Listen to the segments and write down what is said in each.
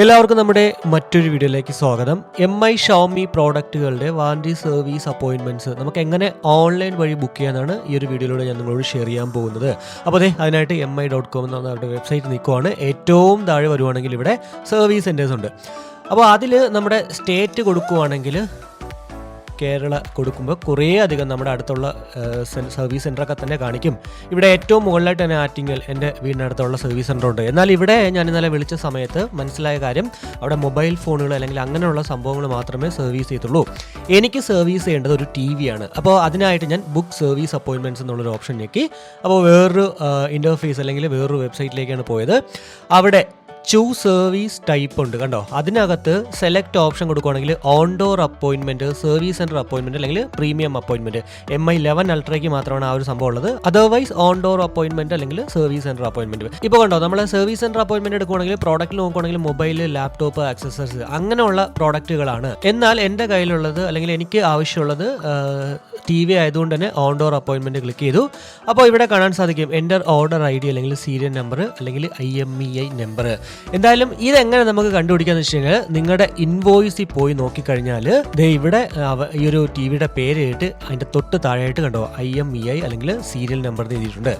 എല്ലാവർക്കും നമ്മുടെ മറ്റൊരു വീഡിയോയിലേക്ക് സ്വാഗതം. Xiaomi പ്രോഡക്റ്റുകളുടെ വാറണ്ടി സർവീസ് അപ്പോയിൻമെൻറ്റ്സ് നമുക്ക് എങ്ങനെ ഓൺലൈൻ വഴി ബുക്ക് ചെയ്യാനാണ് ഈ ഒരു വീഡിയോയിലൂടെ ഞാൻ നിങ്ങളോട് ഷെയർ ചെയ്യാൻ പോകുന്നത്. അപ്പോൾ അതിനായിട്ട് mi.com എന്ന അവരുടെ വെബ്സൈറ്റ് നിൽക്കുവാണ്. ഏറ്റവും താഴെ വരുവാണെങ്കിൽ ഇവിടെ സർവീസ് സെൻറ്റേഴ്സ് ഉണ്ട്. അപ്പോൾ അതിൽ നമ്മുടെ സ്റ്റേറ്റ് കൊടുക്കുവാണെങ്കിൽ കേരള കൊടുക്കുമ്പോൾ കുറേ അധികം നമ്മുടെ അടുത്തുള്ള സർവീസ് സെൻ്ററൊക്കെ തന്നെ കാണിക്കും. ഇവിടെ ഏറ്റവും മുകളിലായിട്ട് തന്നെ ആറ്റിങ്ങൽ എൻ്റെ വീടിനടുത്തുള്ള സർവീസ് സെൻ്റർ ഉണ്ട്. എന്നാൽ ഇവിടെ ഞാൻ ഇന്നലെ വിളിച്ച സമയത്ത് മനസ്സിലായ കാര്യം, അവിടെ മൊബൈൽ ഫോണുകൾ അല്ലെങ്കിൽ അങ്ങനെയുള്ള സംഭവങ്ങൾ മാത്രമേ സർവീസ് ചെയ്യത്തുള്ളൂ. എനിക്ക് സർവീസ് ചെയ്യേണ്ടത് ഒരു TV ആണ്. അപ്പോൾ അതിനായിട്ട് ഞാൻ ബുക്ക് സർവീസ് അപ്പോയിൻമെൻറ്റ്സ് എന്നുള്ളൊരു ഓപ്ഷൻ ഞെക്കി. അപ്പോൾ വേറൊരു ഇൻ്റർഫേസ് അല്ലെങ്കിൽ വേറൊരു വെബ്സൈറ്റിലേക്കാണ് പോയത്. അവിടെ ചൂസ് സർവീസ് ടൈപ്പ് ഉണ്ട്, കണ്ടോ. അതിനകത്ത് സെലക്ട് ഓപ്ഷൻ കൊടുക്കുകയാണെങ്കിൽ on door appointment, service centre appointment അല്ലെങ്കിൽ പ്രീമിയം അപ്പോയിൻമെൻറ്റ്. Mi11 അൾട്രയ്ക്ക് മാത്രമാണ് ആ ഒരു സംഭവം ഉള്ളത്. അതർവൈസ് ഓൺ ഡോർ അപ്പോയിൻമെൻറ്റ് അല്ലെങ്കിൽ സർവീസ് സെൻറ്റർ അപ്പോയിൻമെൻറ്റ്. ഇപ്പോൾ കണ്ടോ, നമ്മൾ സർവീസ് സെൻറ്റർ അപ്പോയിൻമെൻറ്റ് എടുക്കുകയാണെങ്കിൽ പ്രോഡക്റ്റിൽ നോക്കുകയാണെങ്കിൽ മൊബൈൽ, ലാപ്ടോപ്പ്, ആക്സസറീസ് അങ്ങനെയുള്ള പ്രോഡക്റ്റുകളാണ്. എന്നാൽ എൻ്റെ കയ്യിലുള്ളത് അല്ലെങ്കിൽ എനിക്ക് ആവശ്യമുള്ളത് TV ആയതുകൊണ്ട് തന്നെ ഓൺ ഡോർ അപ്പോയിൻമെൻറ്റ് ക്ലിക്ക് ചെയ്തു. അപ്പോൾ ഇവിടെ കാണാൻ സാധിക്കും എൻ്റർ ഓർഡർ ID അല്ലെങ്കിൽ സീരിയൽ നമ്പർ അല്ലെങ്കിൽ IMEI നമ്പർ. എന്തായാലും ഇതെങ്ങനെ നമുക്ക് കണ്ടുപിടിക്കാന്ന് വെച്ച് കഴിഞ്ഞാൽ, നിങ്ങളുടെ ഇൻവോയ്സിൽ പോയി നോക്കിക്കഴിഞ്ഞാൽ ഇവിടെ ഈ ഒരു TVയുടെ പേരായിട്ട് അതിൻ്റെ തൊട്ട് താഴെയായിട്ട് കണ്ടോ IMEI അല്ലെങ്കിൽ സീരിയൽ നമ്പർ എഴുതിയിട്ടുണ്ട്.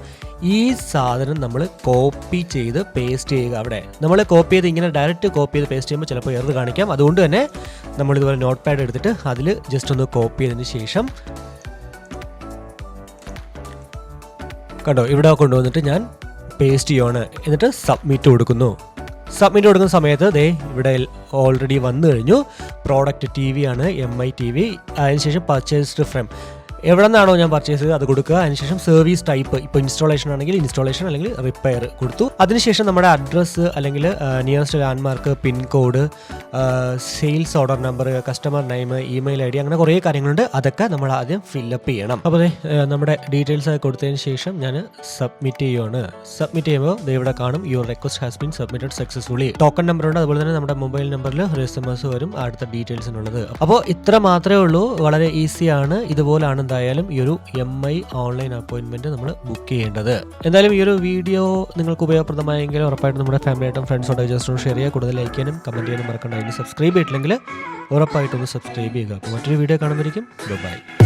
ഈ സാധനം നമ്മൾ കോപ്പി ചെയ്ത് പേസ്റ്റ് ചെയ്യുക. അവിടെ നമ്മൾ കോപ്പി ചെയ്ത് ഇങ്ങനെ ഡയറക്റ്റ് കോപ്പി ചെയ്ത് പേസ്റ്റ് ചെയ്യുമ്പോൾ ചിലപ്പോൾ എറർ കാണിക്കാം. അതുകൊണ്ട് തന്നെ നമ്മളിതുപോലെ നോട്ട് പാഡ് എടുത്തിട്ട് അതിൽ ജസ്റ്റ് ഒന്ന് കോപ്പി ചെയ്തതിന് ശേഷം കണ്ടോ ഇവിടെ കൊണ്ടുവന്നിട്ട് ഞാൻ പേസ്റ്റ് ചെയ്യുവാണ്. എന്നിട്ട് സബ്മിറ്റ് കൊടുക്കുന്നു. സബ്മിറ്റ് കൊടുക്കുന്ന സമയത്ത് ഇവിടെ ഓൾറെഡി വന്നു കഴിഞ്ഞു. പ്രോഡക്റ്റ് TV ആണ്, MI TV. അതിനുശേഷം പർച്ചേസ്ഡ് ഫ്രം എവിടെ നിന്നാണോ ഞാൻ പർച്ചേസ് ചെയ്തത് അത് കൊടുക്കുക. അതിനുശേഷം സർവീസ് ടൈപ്പ്, ഇപ്പോൾ ഇൻസ്റ്റാളേഷൻ ആണെങ്കിൽ ഇൻസ്റ്റാളേഷൻ അല്ലെങ്കിൽ റിപ്പയർ കൊടുത്തു. അതിനുശേഷം നമ്മുടെ അഡ്രസ്സ് അല്ലെങ്കിൽ nearest landmark, pincode, sales order number, customer name, email ID, അങ്ങനെ കുറേ കാര്യങ്ങളുണ്ട്. അതൊക്കെ നമ്മൾ ആദ്യം ഫില്ലപ്പ് ചെയ്യണം. അപ്പോൾ നമ്മുടെ ഡീറ്റെയിൽസ് കൊടുത്തതിന് ശേഷം ഞാൻ സബ്മിറ്റ് ചെയ്യുവാണ്. സബ്മിറ്റ് ചെയ്യുമ്പോൾ ഇവിടെ കാണും your request has been submitted successfully. Token number ഉണ്ട്. അതുപോലെ തന്നെ നമ്മുടെ മൊബൈൽ നമ്പറിൽ SMS വരും അടുത്ത ഡീറ്റെയിൽസിനുള്ളത്. അപ്പോൾ ഇത്ര മാത്രമേ ഉള്ളൂ. വളരെ ഈസിയാണ്. ഇതുപോലാണ് എന്തായാലും ഈ ഒരു MI ഓൺലൈൻ അപ്പോയിൻമെൻറ്റ് നമ്മൾ ബുക്ക് ചെയ്യേണ്ടത്. എന്തായാലും ഈ ഒരു വീഡിയോ നിങ്ങൾക്ക് ഉപയോഗപ്രദമായെങ്കിൽ ഉറപ്പായിട്ടും നമ്മുടെ ഫാമിലിയായിട്ടും ഫ്രണ്ട്സോടെ ജസ്റ്റ് ഷെയർ ചെയ്യുക. കൂടുതൽ ലൈക്ക് ചെയ്യാനും കമൻറ്റ് ചെയ്യാനും മറക്കണ്ട. സബ്സ്ക്രൈബ് ചെയ്തിട്ടില്ലെങ്കിൽ ഉറപ്പായിട്ടൊന്ന് സബ്സ്ക്രൈബ് ചെയ്യുക. അപ്പോൾ മറ്റൊരു വീഡിയോ കാണുമ്പോഴേക്കും ബൈ.